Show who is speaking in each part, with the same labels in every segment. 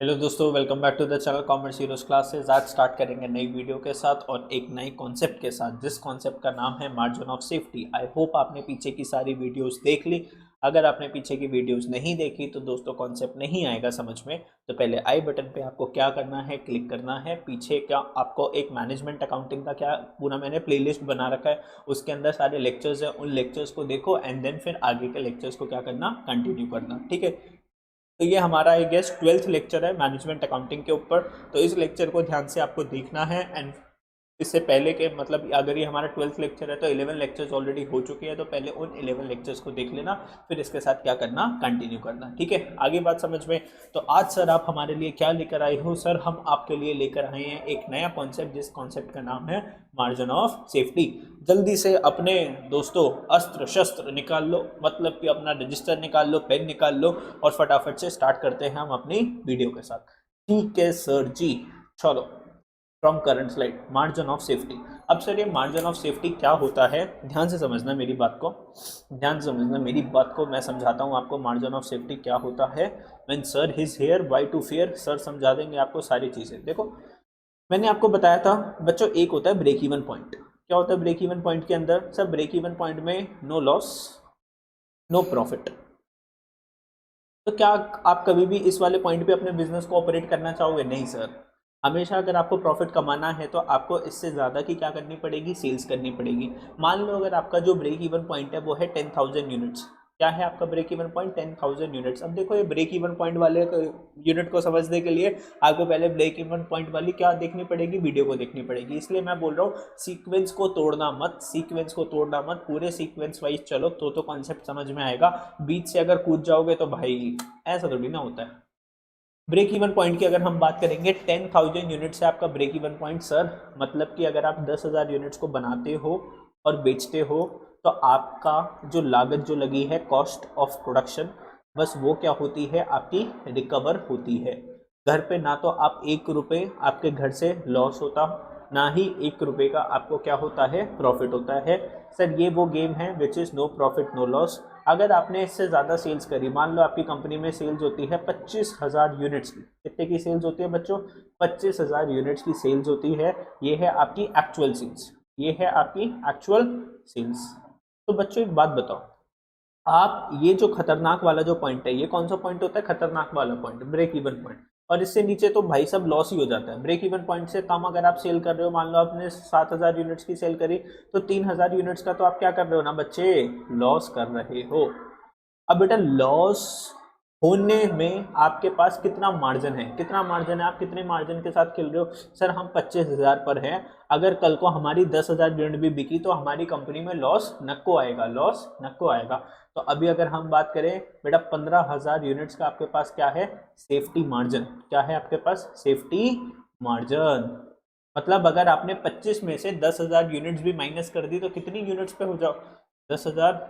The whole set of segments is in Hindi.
Speaker 1: हेलो दोस्तों, welcome back to the channel commerce heroes classes. आज स्टार्ट करेंगे नई वीडियो के साथ और एक नए कॉन्सेप्ट के साथ, जिस कॉन्सेप्ट का नाम है margin of safety. I hope आपने पीछे की सारी वीडियोस देख ली। अगर आपने पीछे की वीडियोस नहीं देखी तो दोस्तों कॉन्सेप्ट नहीं आएगा समझ में। तो पहले आई बटन पे आपको क्या करना है, क्लिक करना है। पीछे क्या आपको एक मैनेजमेंट अकाउंटिंग का क्या पूरा मैंने प्लेलिस्ट बना रखा है, उसके अंदर सारे लेक्चर्स हैं। उन लेक्चर्स को देखो एंड देन फिर आगे के लेक्चर्स को क्या करना, कंटिन्यू करना। ठीक है, तो ये हमारा आई गेस 12th लेक्चर है मैनेजमेंट अकाउंटिंग के ऊपर। तो इस लेक्चर को ध्यान से आपको देखना है। एंड इससे पहले के मतलब अगर ये हमारा 12th लेक्चर है तो 11 लेक्चर्स ऑलरेडी हो चुके हैं, तो पहले उन 11 लेक्चर्स को देख लेना, फिर इसके साथ क्या करना, कंटिन्यू करना। ठीक है, आगे बात समझ में। तो आज सर आप हमारे लिए क्या लेकर आए हो? सर हम आपके लिए लेकर आए हैं एक नया कॉन्सेप्ट, जिस कॉन्सेप्ट का नाम है मार्जिन ऑफ सेफ्टी। जल्दी से अपने दोस्तों अस्त्र शस्त्र निकाल लो, मतलब कि अपना रजिस्टर निकाल लो, पेन निकाल लो और फटाफट से स्टार्ट करते हैं हम अपनी वीडियो के साथ। ठीक है सर जी, चलो from current slide, margin of safety. अब सर ये मार्जिन ऑफ सेफ्टी क्या होता है, ध्यान से समझना मेरी बात को, ध्यान से समझना मेरी बात को। मैं समझाता हूँ आपको मार्जिन ऑफ सेफ्टी क्या होता है। When sir is here why to fear, sir समझा देंगे आपको सारी चीज़ें। देखो मैंने आपको बताया था बच्चों, एक होता है ब्रेक इवन पॉइंट। क्या होता है ब्रेक इवन पॉइंट के अंदर? सर ब्रेक इवन पॉइंट में नो लॉस नो प्रॉफिट। तो क्या आप कभी भी इस वाले पॉइंट पे अपने बिजनेस को ऑपरेट करना चाहोगे? नहीं सर। हमेशा अगर आपको प्रॉफिट कमाना है तो आपको इससे ज़्यादा की क्या करनी पड़ेगी, सेल्स करनी पड़ेगी। मान लो अगर आपका जो ब्रेक इवन पॉइंट है वो है 10,000 यूनिट्स। क्या है आपका ब्रेक इवन पॉइंट? 10,000 यूनिट्स। अब देखो ये ब्रेक इवन पॉइंट वाले यूनिट को समझने के लिए आपको पहले ब्रेक इवन पॉइंट वाली क्या देखनी पड़ेगी, वीडियो को देखनी पड़ेगी। इसलिए मैं बोल रहा हूँ सीक्वेंस को तोड़ना मत, सीक्वेंस को तोड़ना मत, पूरे सीक्वेंस वाइज चलो तो कॉन्सेप्ट समझ में आएगा। बीच से अगर कूद जाओगे तो भाई ऐसा थोड़ी ना होता है। ब्रेक इवन पॉइंट की अगर हम बात करेंगे, 10,000 यूनिट से आपका ब्रेक इवन पॉइंट सर, मतलब कि अगर आप 10,000 यूनिट्स को बनाते हो और बेचते हो तो आपका जो लागत जो लगी है, कॉस्ट ऑफ प्रोडक्शन, बस वो क्या होती है, आपकी रिकवर होती है। घर पे ना तो आप 1 रुपये आपके घर से लॉस होता, ना ही 1 रुपये का आपको क्या होता है, प्रॉफिट होता है। सर ये वो गेम है which is no profit no loss. अगर आपने इससे ज़्यादा सेल्स करी, मान लो आपकी कंपनी में सेल्स होती है 25,000 यूनिट्स की। कितने की सेल्स होती है बच्चों? 25,000 यूनिट्स की सेल्स होती है। ये है आपकी एक्चुअल सेल्स, ये है आपकी एक्चुअल सेल्स। तो बच्चों एक बात बताओ, आप ये जो खतरनाक वाला जो पॉइंट है, ये कौन सा पॉइंट होता है? खतरनाक वाला पॉइंट, ब्रेक इवन पॉइंट। और इससे नीचे तो भाई सब लॉस ही हो जाता है। ब्रेक इवन पॉइंट से कम अगर आप सेल कर रहे हो, मान लो आपने 7,000 यूनिट्स की सेल करी, तो 3,000 यूनिट्स का तो आप क्या कर रहे हो ना बच्चे, लॉस कर रहे हो। अब बेटा लॉस होने में आपके पास कितना मार्जिन है, कितना मार्जिन है, आप कितने मार्जिन के साथ खेल रहे हो? सर हम 25,000 पर हैं, अगर कल को हमारी 10,000 यूनिट भी बिकी तो हमारी कंपनी में लॉस नको आएगा, लॉस नको आएगा। तो अभी अगर हम बात करें बेटा 15,000 यूनिट्स का आपके पास क्या है, सेफ्टी मार्जिन। क्या है आपके पास? Safety margin. मतलब अगर आपने 25 में से 10,000 यूनिट्स भी माइनस कर दी तो कितनी यूनिट्स पे हो जाओ, 10,000,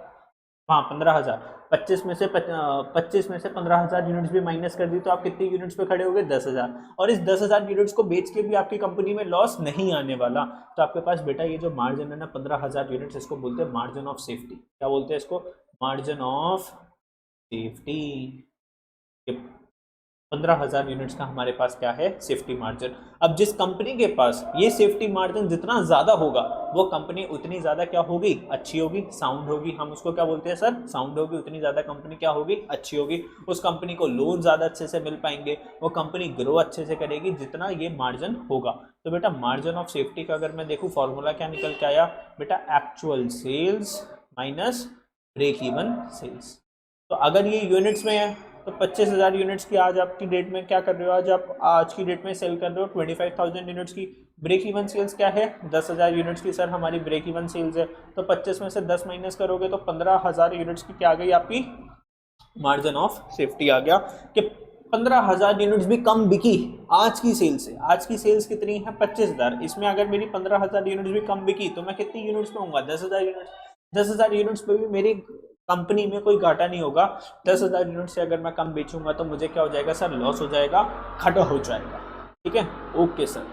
Speaker 1: हाँ 15,000। 25 में से 15,000 यूनिट्स भी माइनस कर दी तो आप कितनी यूनिट्स पे खड़े हो गए, 10,000। और इस 10,000 यूनिट्स को बेच के भी आपकी कंपनी में लॉस नहीं आने वाला। तो आपके पास बेटा ये जो मार्जिन है ना 15,000 यूनिट्स, इसको बोलते हैं मार्जिन ऑफ सेफ्टी। क्या बोलते हैं इसको? Margin of safety. 15,000 यूनिट्स का हमारे पास क्या है, सेफ्टी मार्जिन। अब जिस कंपनी के पास ये सेफ्टी मार्जिन जितना ज्यादा होगा, वो कंपनी उतनी ज्यादा क्या होगी, अच्छी होगी, साउंड होगी। हम उसको क्या बोलते हैं सर, साउंड होगी। उतनी ज्यादा कंपनी क्या होगी, अच्छी होगी। उस कंपनी को लोन ज्यादा अच्छे से मिल पाएंगे, वो कंपनी ग्रो अच्छे से करेगी जितना ये मार्जिन होगा। तो बेटा मार्जिन ऑफ सेफ्टी का अगर मैं देखूँ फॉर्मूला क्या निकल के आया बेटा, actual sales minus break even sales. तो अगर ये यूनिट्स में है तो 25,000 यूनिट्स की आज आपकी डेट में क्या कर रहे हो, आज की डेट में सेल कर रहे हो 25,000 यूनिट्स की। ब्रेक इवन सेल्स क्या है, 10,000 यूनिट्स की सर हमारी ब्रेक इवन सेल्स है। तो 25 में से 10 माइनस करोगे तो 15,000 यूनिट्स की क्या आ गई आपकी, मार्जिन ऑफ सेफ्टी आ गया। कि 15,000 यूनिट्स भी कम बिकी आज की सेल से। आज की सेल्स कितनी है, 25,000। इसमें अगर मेरी 15,000 यूनिट्स भी कम बिकी तो मैं कितनी यूनिट्स पे होऊंगा, 10,000 यूनिट्स। 10,000 यूनिट्स पे भी मेरी कंपनी में कोई घाटा नहीं होगा। 10,000 यूनिट से अगर मैं कम बेचूंगा तो मुझे क्या हो जाएगा सर, लॉस हो जाएगा, घाटा हो जाएगा। ठीक है, ओके सर।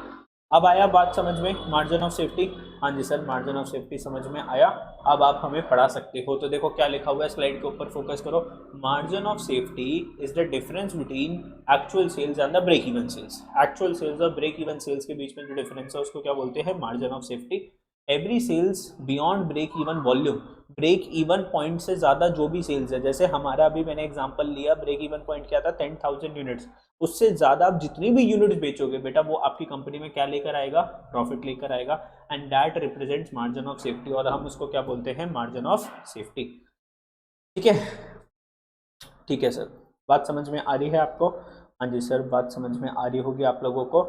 Speaker 1: अब आया बात समझ में मार्जिन ऑफ सेफ्टी। हाँ जी सर, मार्जिन ऑफ सेफ्टी समझ में आया, अब आप हमें पढ़ा सकते हो। तो देखो क्या लिखा हुआ है स्लाइड के ऊपर, फोकस करो। Margin of safety is the difference between actual sales and the break even sales. Actual sales और ब्रेक इवन सेल्स के बीच में जो डिफरेंस है उसको क्या बोलते हैं, margin of safety. Every sales beyond break even volume, break even point से ज्यादा जो भी सेल्स है, जैसे हमारा अभी मैंने एग्जांपल लिया, ब्रेक इवन पॉइंट क्या था 10,000 यूनिट्स, उससे ज्यादा आप जितनी भी यूनिट्स बेचोगे बेटा वो आपकी कंपनी में क्या लेकर आएगा, प्रॉफिट लेकर आएगा, and that represents margin of safety, और हम उसको क्या बोलते हैं, मार्जिन ऑफ सेफ्टी। ठीक है, ठीक है सर, बात समझ में आ रही है आपको? हाँ जी सर, बात समझ में आ रही होगी आप लोगों को।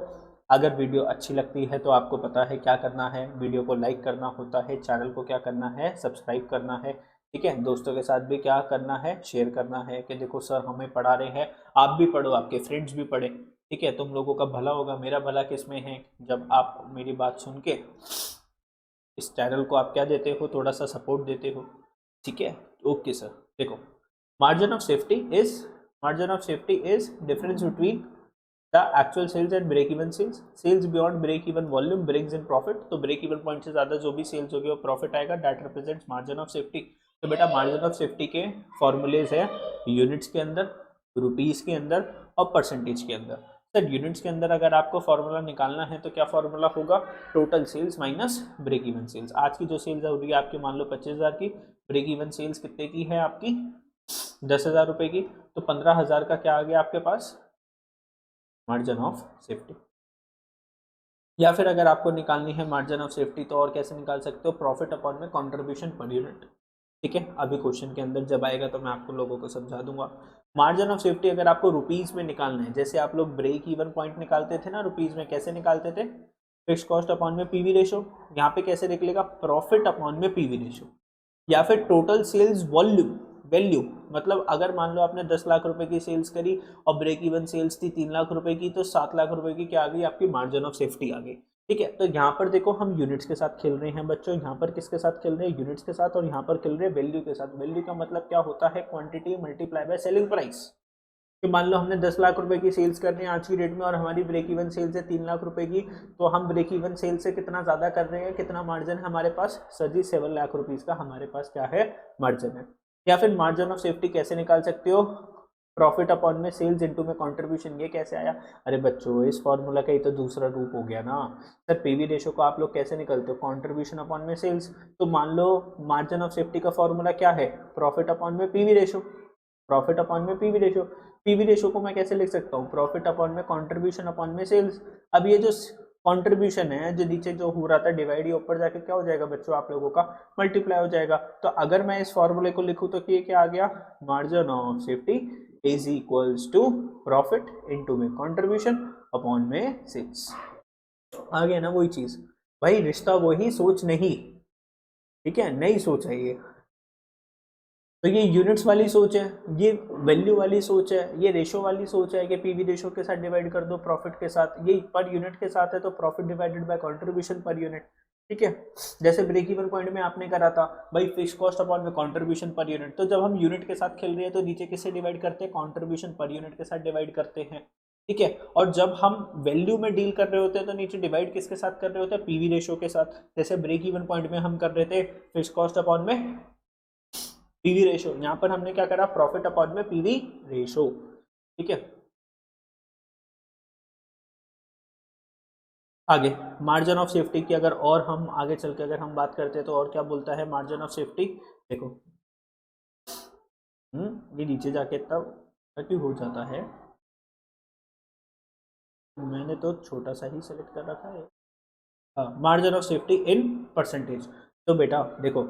Speaker 1: अगर वीडियो अच्छी लगती है तो आपको पता है क्या करना है, वीडियो को लाइक करना होता है, चैनल को क्या करना है, सब्सक्राइब करना है। ठीक है, दोस्तों के साथ भी क्या करना है, शेयर करना है कि देखो सर हमें पढ़ा रहे हैं, आप भी पढ़ो, आपके फ्रेंड्स भी पढ़े। ठीक है, तुम लोगों का भला होगा, मेरा भला किस में है, जब आप मेरी बात सुन के इस चैनल को आप क्या देते हो, थोड़ा सा सपोर्ट देते हो। ठीक है, ओके सर। देखो margin of safety is difference between the actual sales and break even sales. Sales beyond break even volume brings in profit, तो ब्रेक इवन पॉइंट से ज्यादा जो भी सेल्स होगी वो प्रॉफिट आएगा, that represents margin of safety. तो बेटा मार्जिन ऑफ सेफ्टी के फॉर्मूलेज है यूनिट्स के अंदर, रुपीज के अंदर और परसेंटेज के अंदर। सर यूनिट्स के अंदर अगर आपको फॉर्मूला निकालना है तो क्या फॉर्मूला होगा, total sales minus break even sales. आज की जो सेल्स हो रही है आपकी, मान लो 25,000 की, ब्रेक इवन सेल्स कितने की है आपकी, 10,000 रुपए की, तो 15,000 का क्या आ गया आपके पास, मार्जिन ऑफ सेफ्टी। या फिर अगर आपको निकालनी है मार्जिन ऑफ सेफ्टी तो और कैसे निकाल सकते हो, प्रॉफिट अपॉन में कंट्रीब्यूशन पर यूनिट। ठीक है, अभी क्वेश्चन के अंदर जब आएगा तो मैं आपको लोगों को समझा दूंगा। मार्जिन ऑफ सेफ्टी अगर आपको रुपीज में निकालना है, जैसे आप लोग ब्रेक इवन पॉइंट निकालते थे ना रुपीज में, कैसे निकालते थे, फिक्स कॉस्ट अपॉन में पीवी रेशो। यहाँ पे कैसे निकलेगा, प्रॉफिट अपॉन में पीवी रेशो, या फिर टोटल सेल्स वॉल्यूम वैल्यू। मतलब अगर मान लो आपने 10 लाख रुपए की सेल्स करी और ब्रेक इवन सेल्स थी 3 लाख रुपए की, तो 7 लाख रुपए की क्या आ गई आपकी, मार्जिन ऑफ सेफ्टी आ गई। ठीक है, तो यहाँ पर देखो हम यूनिट्स के साथ खेल रहे हैं बच्चों, यहाँ पर किसके साथ खेल रहे हैं, यूनिट्स के साथ, और यहाँ पर खेल रहे हैं वैल्यू के साथ। वैल्यू का मतलब क्या होता है, quantity multiply by selling price. कि मान लो हमने 10 लाख रुपए की सेल्स करनी है आज की डेट में और हमारी ब्रेक इवन सेल्स है 3 लाख रुपए की, तो हम ब्रेक इवन सेल्स से कितना ज्यादा कर रहे हैं, कितना मार्जिन है हमारे पास, सर जी 7 लाख रुपीज का हमारे पास क्या है, मार्जिन है। या फिर मार्जिन ऑफ सेफ्टी कैसे निकाल सकते हो, प्रॉफिट अपॉन में सेल्स इनटू में कंट्रीब्यूशन। ये कैसे आया, अरे बच्चों इस फॉर्मूला का ही तो दूसरा रूप हो गया ना सर। पीवी रेशो को आप लोग कैसे निकलते हो, कंट्रीब्यूशन अपॉन में सेल्स। तो मान लो मार्जिन ऑफ सेफ्टी का फॉर्मूला क्या है, प्रॉफिट अपॉन में पीवी रेशो, प्रॉफिट अपॉन में पीवी रेशो। पीवी रेशो को मैं कैसे लिख सकता हूँ, प्रॉफिट अपॉन में कंट्रीब्यूशन अपॉन में सेल्स। अब ये जो कंट्रीब्यूशन है जो नीचे जो हो रहा था डिवाइड, ये ऊपर जाके क्या हो जाएगा बच्चों आप लोगों का, मल्टीप्लाई हो जाएगा। तो अगर मैं इस फॉर्मूले को लिखूं तो ये क्या आ गया, margin of safety is equals to profit into में कंट्रीब्यूशन अपॉन में सेल्स। आ गया ना वही चीज भाई, रिश्ता वही, सोच नहीं। ठीक है, नई सोच है ये। तो ये यूनिट्स वाली सोच है, ये वैल्यू वाली सोच है, ये रेशो वाली सोच है कि पीवी रेशो के साथ डिवाइड कर दो प्रॉफिट के साथ, ये पर यूनिट के साथ है तो profit divided by contribution per unit. ठीक है, जैसे ब्रेक इवन पॉइंट में आपने करा था भाई फिक्स कॉस्ट अपॉन में कंट्रीब्यूशन पर यूनिट, तो जब हम यूनिट के साथ खेल रहे हैं तो नीचे किससे डिवाइड करते हैं, कंट्रीब्यूशन पर यूनिट के साथ डिवाइड करते हैं। ठीक है, और जब हम वैल्यू में डील कर रहे होते हैं तो नीचे डिवाइड किसके साथ कर रहे होते हैं, पीवी रेशो के साथ। जैसे ब्रेक इवन पॉइंट में हम कर रहे थे फिक्स कॉस्ट अपॉन में पीवी रेशो, यहां पर हमने क्या करा, प्रॉफिट अपॉन में पीवी रेशो। ठीक है, आगे मार्जिन ऑफ सेफ्टी की अगर और हम आगे चल के अगर हम बात करते हैं तो और क्या बोलता है मार्जिन ऑफ सेफ्टी। देखो ये नीचे जाके तब क्यों हो जाता है, मैंने तो छोटा सा ही सेलेक्ट कर रखा है। Margin of safety in percentage. तो बेटा देखो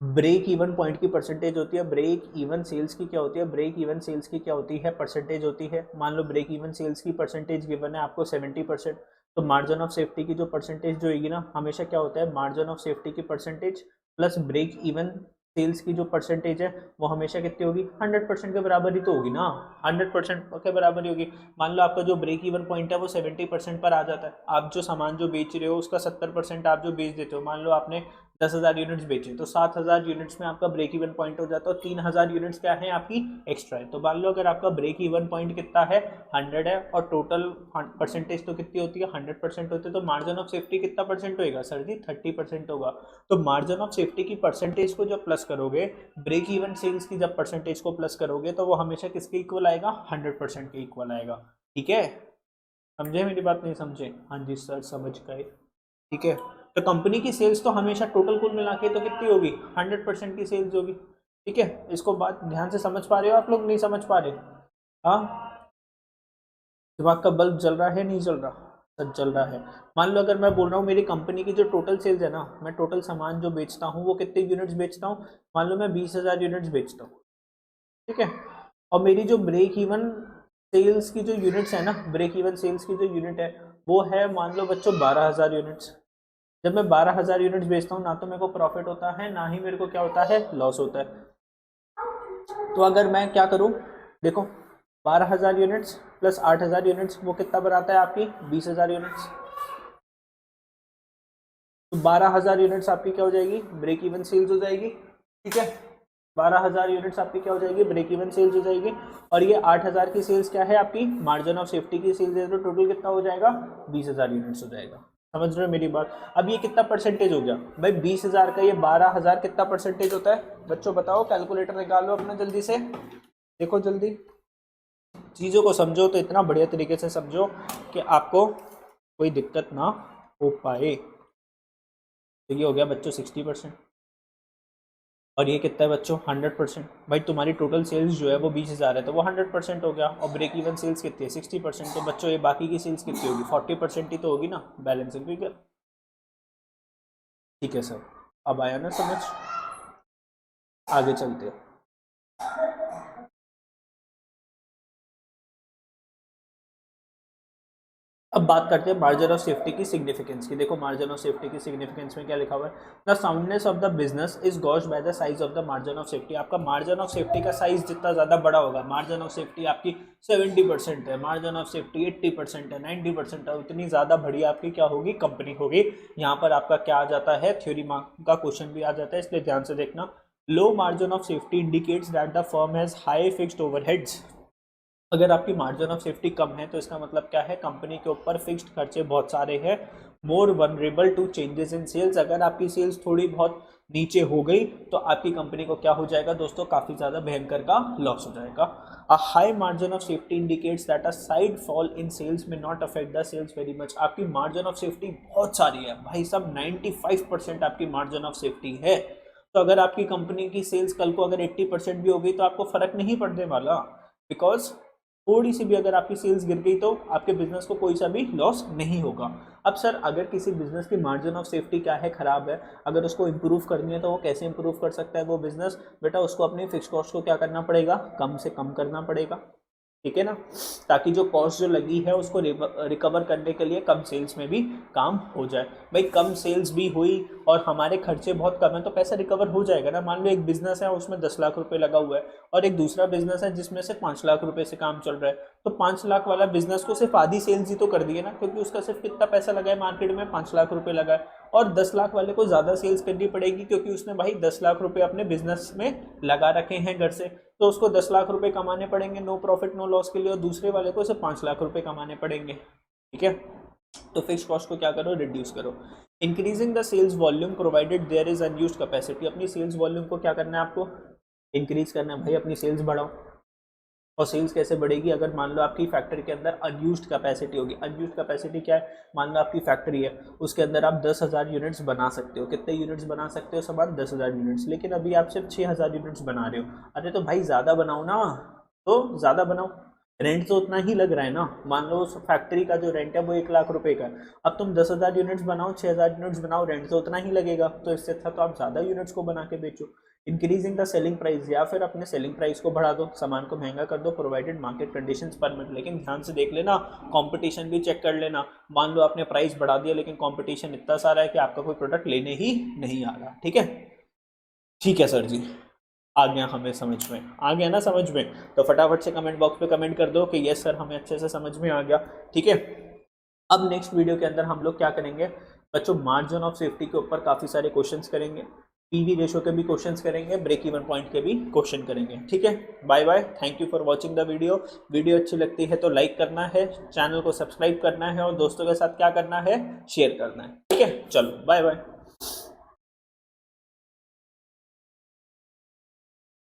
Speaker 1: ब्रेक इवन पॉइंट की परसेंटेज होती है, ब्रेक इवन सेल्स की क्या होती है, ब्रेक इवन सेल्स की क्या होती है, परसेंटेज होती है। मान लो ब्रेक इवन सेल्स की परसेंटेज गिवन है आपको 70%, तो मार्जिन ऑफ सेफ्टी की जो परसेंटेज जो होगी ना, हमेशा क्या होता है, मार्जिन ऑफ सेफ्टी की percentage plus break even sales की जो परसेंटेज है वो हमेशा कितनी होगी, 100% के बराबर ही तो होगी ना, 100% के बराबर ही होगी। मान लो आपका जो ब्रेक इवन पॉइंट है वो 70% पर आ जाता है, आप जो सामान जो बेच रहे हो उसका 70% आप जो बेच देते हो, मान लो आपने 10,000 यूनिट्स बेचे तो 7,000 यूनिट्स में आपका ब्रेक इवन पॉइंट हो जाता है, और 3,000 यूनिट्स क्या है आपकी एक्स्ट्रा है। तो मान लो अगर आपका ब्रेक इवन पॉइंट कितना है 100 है, और टोटल परसेंटेज तो कितनी होती है 100% होती है, तो मार्जिन ऑफ सेफ्टी कितना परसेंट होगा सर जी 30% होगा। तो मार्जिन ऑफ सेफ्टी की परसेंटेज को जब प्लस करोगे, ब्रेक इवन सेल्स की जब परसेंटेज को प्लस करोगे, तो वो हमेशा किसके इक्वल आएगा 100% के इक्वल आएगा। ठीक है, समझे मेरी बात, नहीं समझे? हाँ जी सर समझ गए। ठीक है, तो कंपनी की सेल्स तो हमेशा टोटल कुल मिला के तो कितनी होगी 100% की सेल्स होगी। ठीक है, इसको बात ध्यान से समझ पा रहे हो आप लोग, नहीं समझ पा रहे? हाँ, दिमाग का बल्ब जल रहा है नहीं जल रहा? सच जल रहा है। मान लो अगर मैं बोल रहा हूँ मेरी कंपनी की जो टोटल सेल्स है ना, मैं टोटल सामान जो बेचता हूँ वो कितने यूनिट्स बेचता हूँ, मान लो मैं 20,000 यूनिट्स बेचता हूँ। ठीक है, और मेरी जो ब्रेक इवन सेल्स की जो यूनिट्स है ना, ब्रेक इवन सेल्स की जो यूनिट है वो है मान लो बच्चों 12,000 यूनिट्स। जब मैं 12,000 यूनिट्स बेचता हूँ ना तो मेरे को प्रॉफिट होता है, ना ही मेरे को क्या होता है लॉस होता है। तो अगर मैं क्या करूँ, देखो 12,000 यूनिट्स प्लस 8,000 यूनिट्स वो कितना बनाता है आपकी 20,000 यूनिट्स। तो 12,000 यूनिट्स आपकी क्या हो जाएगी ब्रेक इवन सेल्स हो जाएगी। ठीक है, 12,000 यूनिट्स आपकी क्या हो जाएगी ब्रेक इवन सेल्स हो जाएगी, और ये 8,000 की सेल्स क्या है आपकी मार्जिन ऑफ सेफ्टी की सेल्स है, तो टोटल कितना हो जाएगा 20,000 यूनिट्स हो जाएगा। समझ रहे हो मेरी बात? अब ये कितना परसेंटेज हो गया भाई 20,000 का, ये 12,000 कितना परसेंटेज होता है बच्चों बताओ, कैलकुलेटर निकालो अपना जल्दी से, देखो जल्दी, चीज़ों को समझो तो इतना बढ़िया तरीके से समझो कि आपको कोई दिक्कत ना हो पाए। तो ये हो गया बच्चों 60%, और ये कितना है बच्चों 100%। भाई तुम्हारी टोटल सेल्स जो है वो 20,000 है तो वो 100% हो गया, और ब्रेक इवन सेल्स कितनी है 60%, तो बच्चों ये बाकी की सेल्स कितनी होगी 40% ही तो होगी ना, बैलेंसिंग फिगर। ठीक है सर, अब आया ना समझ, आगे चलते हैं। अब बात करते हैं मार्जिन ऑफ सेफ्टी की सिग्निफिकेंस की। देखो मार्जिन ऑफ सेफ्टी की सिग्निफिकेंस में क्या लिखा हुआ है, the soundness of the business is gauged by the size of the margin of safety. आपका मार्जिन ऑफ सेफ्टी का साइज जितना ज़्यादा बड़ा होगा, मार्जिन ऑफ सेफ्टी आपकी 70% है, मार्जिन ऑफ सेफ्टी 80% है, 90% है, उतनी ज़्यादा बढ़िया आपकी क्या होगी कंपनी होगी। यहाँ पर आपका क्या आ जाता है थ्योरी मार्क का क्वेश्चन भी आ जाता है, इसलिए ध्यान से देखना। Low margin of safety indicates that the firm has high fixed overheads. अगर आपकी मार्जिन ऑफ सेफ्टी कम है तो इसका मतलब क्या है कंपनी के ऊपर फिक्स्ड खर्चे बहुत सारे हैं। More vulnerable to changes in sales, अगर आपकी सेल्स थोड़ी बहुत नीचे हो गई तो आपकी कंपनी को क्या हो जाएगा दोस्तों काफ़ी ज़्यादा भयंकर का लॉस हो जाएगा। A high margin of safety indicates that a side fall in sales may not affect the sales very much. आपकी मार्जिन ऑफ सेफ्टी बहुत सारी है भाई सब, 95% आपकी मार्जिन ऑफ सेफ्टी है, तो अगर आपकी कंपनी की सेल्स कल को अगर 80% भी हो गई तो आपको फर्क नहीं पड़ने वाला, बिकॉज थोड़ी सी भी अगर आपकी सेल्स गिर गई तो आपके बिजनेस को कोई सा भी लॉस नहीं होगा। अब सर अगर किसी बिजनेस की मार्जिन ऑफ सेफ्टी क्या है खराब है, अगर उसको इंप्रूव करनी है तो वो कैसे इंप्रूव कर सकता है वो बिजनेस, बेटा उसको अपनी फिक्स कॉस्ट को क्या करना पड़ेगा कम से कम करना पड़ेगा। ठीक है ना, ताकि जो कॉस्ट जो लगी है उसको रिकवर करने के लिए कम सेल्स में भी काम हो जाए। भाई कम सेल्स भी हुई और हमारे खर्चे बहुत कम है तो पैसा रिकवर हो जाएगा ना। मान लो एक बिजनेस है उसमें 10 लाख रुपए लगा हुआ है और एक दूसरा बिजनेस है जिसमें से 5 लाख रुपए से काम चल रहा है, तो 5 लाख वाला बिजनेस को सिर्फ आधी सेल्स ही तो कर दी है ना, क्योंकि उसका सिर्फ कितना पैसा लगा है मार्केट में 5 लाख रुपए लगा है, और 10 लाख वाले को ज़्यादा सेल्स करनी पड़ेगी क्योंकि उसने भाई 10 लाख रुपए अपने बिजनेस में लगा रखे हैं घर से, तो उसको 10 लाख रुपए कमाने पड़ेंगे नो प्रॉफिट नो लॉस के लिए, और दूसरे वाले को सिर्फ 5 लाख रुपए कमाने पड़ेंगे। ठीक है, तो फिक्स कॉस्ट को क्या करो रिड्यूस करो। Increasing the sales volume provided there is unused capacity. अपनी सेल्स वॉल्यूम को क्या करना है आपको इंक्रीज करना है भाई, अपनी सेल्स बढ़ाओ। और सेल्स कैसे बढ़ेगी, अगर मान लो आपकी फैक्ट्री के अंदर अनयूज्ड कैपेसिटी होगी। अनयूज्ड कैपेसिटी क्या है, मान लो आपकी फैक्ट्री है उसके अंदर आप 10,000 यूनिट्स बना सकते हो। कितने यूनिट्स बना सकते हो सामान 10,000 यूनिट्स, लेकिन अभी आप सिर्फ 6,000 यूनिट्स बना रहे हो। अरे तो भाई ज़्यादा बनाओ ना, तो ज़्यादा बनाओ, रेंट तो उतना ही लग रहा है ना। मान लो उस फैक्ट्री का जो रेंट है वो 1 लाख रुपए का है, अब तुम 10,000 यूनिट्स बनाओ 6,000 यूनिट्स बनाओ, रेंट तो उतना ही लगेगा, तो इससे अच्छा तो आप ज़्यादा यूनिट्स को बना के बेचो। इंक्रीजिंग द सेलिंग प्राइस, या फिर अपने सेलिंग प्राइस को बढ़ा दो, सामान को महंगा कर दो, प्रोवाइडेड मार्केट कंडीशंस परमिट। लेकिन ध्यान से देख लेना, कंपटीशन भी चेक कर लेना। मान लो आपने प्राइस बढ़ा दिया लेकिन कंपटीशन इतना सारा है कि आपका कोई प्रोडक्ट लेने ही नहीं आ रहा। ठीक है, ठीक है सर जी, आ गया हमें समझ में, आ गया ना समझ में, तो फटाफट से कमेंट बॉक्स पे कमेंट कर दो कि यस सर हमें अच्छे से समझ में आ गया। ठीक है, अब नेक्स्ट वीडियो के अंदर हम लोग क्या करेंगे, बच्चों मार्जिन ऑफ सेफ्टी के ऊपर काफ़ी सारे क्वेश्चंस करेंगे, पीवी रेशो के भी क्वेश्चंस करेंगे, ब्रेक इवन पॉइंट के भी क्वेश्चन करेंगे। ठीक है, bye bye, thank you for watching the video. Video अच्छी लगती है तो लाइक करना है, चैनल को सब्सक्राइब करना है और दोस्तों के साथ क्या करना है, शेयर करना है। ठीक है, चलो बाय बाय।